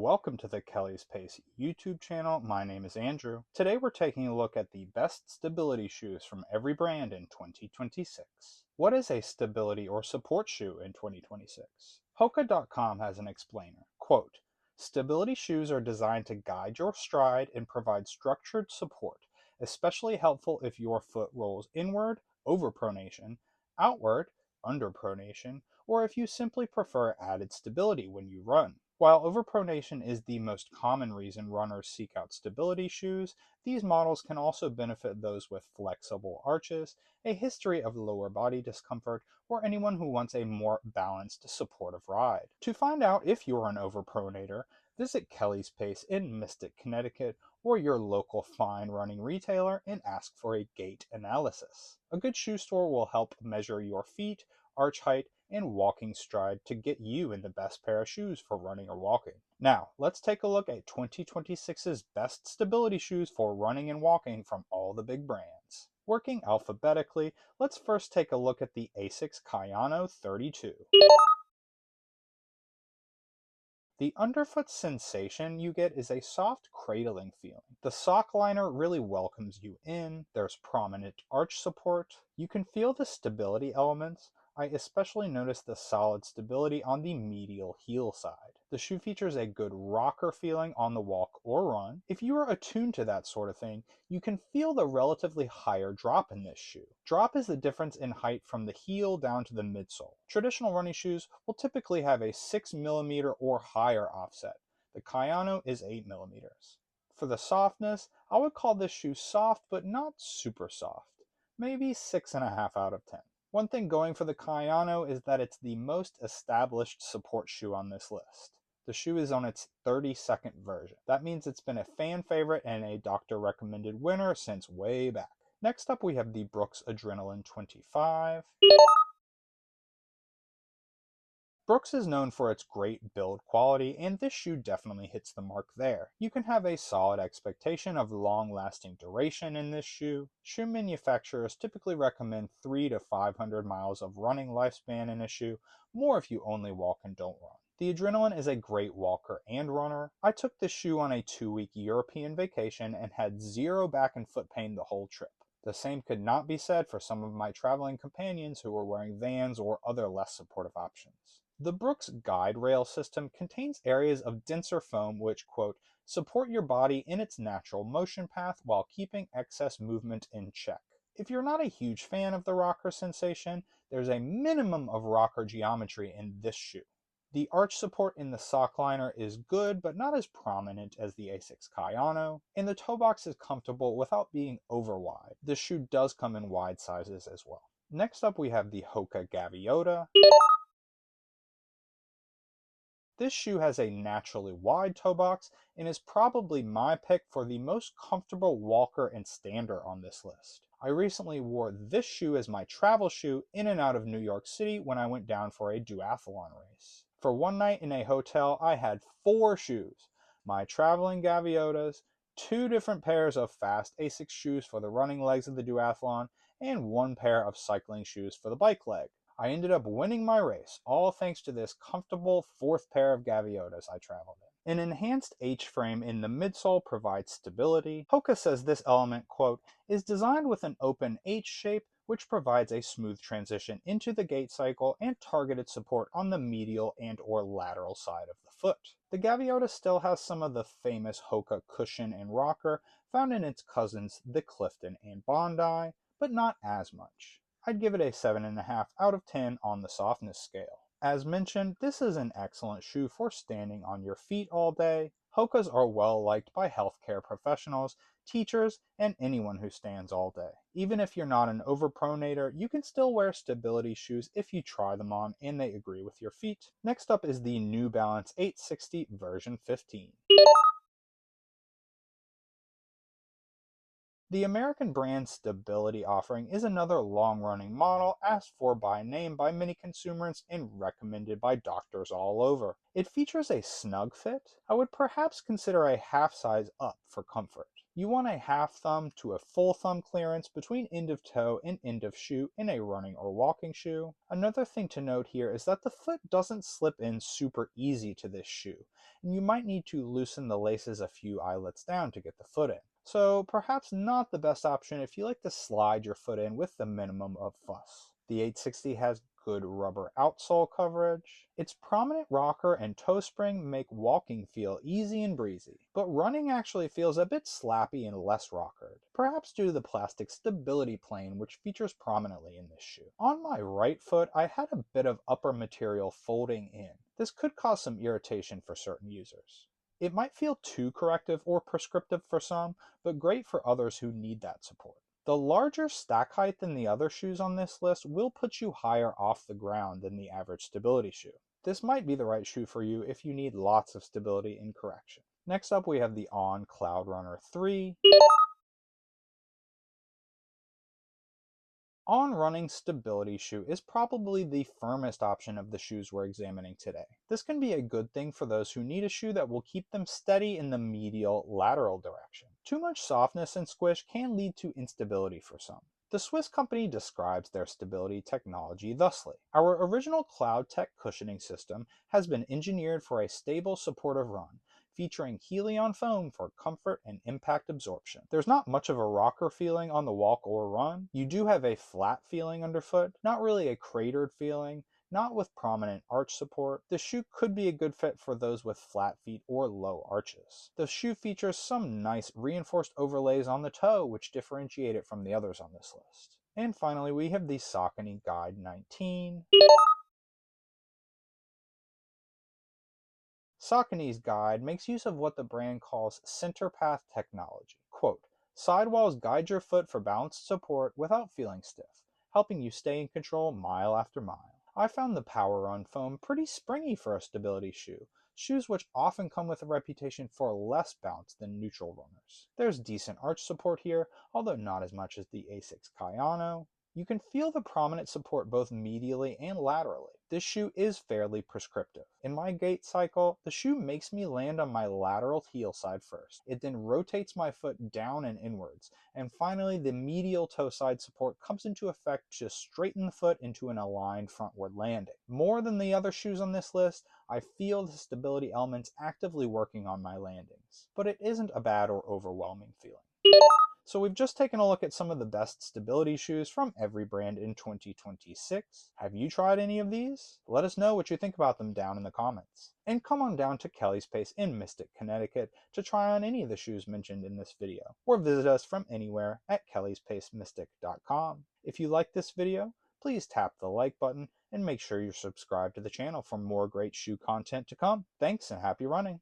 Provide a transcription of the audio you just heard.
welcome to the Kelley's Pace YouTube channel. My name is Andrew. Today we're taking a look at the best stability shoes from every brand in 2026. What is a stability or support shoe in 2026? Hoka.com has an explainer. Quote, "Stability shoes are designed to guide your stride and provide structured support, especially helpful if your foot rolls inward, overpronation, outward, underpronation, or if you simply prefer added stability when you run." While overpronation is the most common reason runners seek out stability shoes, these models can also benefit those with flexible arches, a history of lower body discomfort, or anyone who wants a more balanced, supportive ride. To find out if you're an overpronator, visit Kelley's Pace in Mystic, Connecticut, or your local fine running retailer and ask for a gait analysis. A good shoe store will help measure your feet, arch height, and walking stride to get you in the best pair of shoes for running or walking. Now, let's take a look at 2026's best stability shoes for running and walking from all the big brands. Working alphabetically, let's first take a look at the ASICS Kayano 32. The underfoot sensation you get is a soft cradling feeling. The sock liner really welcomes you in, there's prominent arch support, you can feel the stability elements. I especially notice the solid stability on the medial heel side. The shoe features a good rocker feeling on the walk or run. If you are attuned to that sort of thing, you can feel the relatively higher drop in this shoe. Drop is the difference in height from the heel down to the midsole. Traditional running shoes will typically have a 6mm or higher offset. The Kayano is 8mm. For the softness, I would call this shoe soft but not super soft. Maybe 6.5 out of 10. One thing going for the Kayano is that it's the most established support shoe on this list. The shoe is on its 32nd version. That means it's been a fan favorite and a doctor recommended winner since way back. Next up we have the Brooks Adrenaline 25. Brooks is known for its great build quality, and this shoe definitely hits the mark there. You can have a solid expectation of long-lasting duration in this shoe. Shoe manufacturers typically recommend 300 to 500 miles of running lifespan in a shoe, more if you only walk and don't run. The Adrenaline is a great walker and runner. I took this shoe on a 2-week European vacation and had zero back and foot pain the whole trip. The same could not be said for some of my traveling companions who were wearing Vans or other less supportive options. The Brooks guide rail system contains areas of denser foam which, quote, "support your body in its natural motion path while keeping excess movement in check." If you're not a huge fan of the rocker sensation, there's a minimum of rocker geometry in this shoe. The arch support in the sock liner is good but not as prominent as the ASICS Kayano, and the toe box is comfortable without being over wide. This shoe does come in wide sizes as well. Next up we have the Hoka Gaviota. This shoe has a naturally wide toe box and is probably my pick for the most comfortable walker and stander on this list. I recently wore this shoe as my travel shoe in and out of New York City when I went down for a duathlon race. For one night in a hotel, I had 4 shoes. My traveling Gaviotas, 2 different pairs of fast ASICS shoes for the running legs of the duathlon, and 1 pair of cycling shoes for the bike leg. I ended up winning my race, all thanks to this comfortable 4th pair of Gaviotas I traveled in. An enhanced H-frame in the midsole provides stability. Hoka says this element, quote, "is designed with an open H shape which provides a smooth transition into the gait cycle and targeted support on the medial and or lateral side of the foot." The Gaviota still has some of the famous Hoka cushion and rocker found in its cousins the Clifton and Bondi, but not as much. I'd give it a 7.5 out of 10 on the softness scale. As mentioned, this is an excellent shoe for standing on your feet all day. Hokas are well liked by healthcare professionals, teachers, and anyone who stands all day. Even if you're not an overpronator, you can still wear stability shoes if you try them on and they agree with your feet. Next up is the New Balance 860 version 15. The American brand stability offering is another long-running model asked for by name by many consumers and recommended by doctors all over. It features a snug fit. I would perhaps consider a half size up for comfort. You want a half thumb to a full thumb clearance between end of toe and end of shoe in a running or walking shoe. Another thing to note here is that the foot doesn't slip in super easy to this shoe, and you might need to loosen the laces a few eyelets down to get the foot in. So perhaps not the best option if you like to slide your foot in with the minimum of fuss. The 860 has good rubber outsole coverage. Its prominent rocker and toe spring make walking feel easy and breezy, but running actually feels a bit slappy and less rockered, perhaps due to the plastic stability plane which features prominently in this shoe. On my right foot, I had a bit of upper material folding in. This could cause some irritation for certain users. It might feel too corrective or prescriptive for some, but great for others who need that support. The larger stack height than the other shoes on this list will put you higher off the ground than the average stability shoe. This might be the right shoe for you if you need lots of stability in correction. Next up we have the On Cloudrunner 3. On Running stability shoe is probably the firmest option of the shoes we're examining today. This can be a good thing for those who need a shoe that will keep them steady in the medial lateral direction. Too much softness and squish can lead to instability for some. The Swiss company describes their stability technology thusly. Our original CloudTech cushioning system has been engineered for a stable, supportive run, featuring Helion foam for comfort and impact absorption. There's not much of a rocker feeling on the walk or run. You do have a flat feeling underfoot, not really a cratered feeling, not with prominent arch support. The shoe could be a good fit for those with flat feet or low arches. The shoe features some nice reinforced overlays on the toe which differentiate it from the others on this list. And finally we have the Saucony Guide 19. Saucony's guide makes use of what the brand calls center path technology. Quote, sidewalls guide your foot for balanced support without feeling stiff, helping you stay in control mile after mile. I found the Power Run foam pretty springy for a stability shoe, shoes which often come with a reputation for less bounce than neutral runners. There's decent arch support here, although not as much as the ASICS Kayano. You can feel the prominent support both medially and laterally. This shoe is fairly prescriptive. In my gait cycle, the shoe makes me land on my lateral heel side first. It then rotates my foot down and inwards, and finally the medial toe side support comes into effect to straighten the foot into an aligned frontward landing. More than the other shoes on this list, I feel the stability elements actively working on my landings, but it isn't a bad or overwhelming feeling. So we've just taken a look at some of the best stability shoes from every brand in 2026. Have you tried any of these? Let us know what you think about them down in the comments. And come on down to Kelley's Pace in Mystic, Connecticut to try on any of the shoes mentioned in this video, or visit us from anywhere at kelleysPaceMystic.com. If you like this video, please tap the like button and make sure you're subscribed to the channel for more great shoe content to come. Thanks and happy running!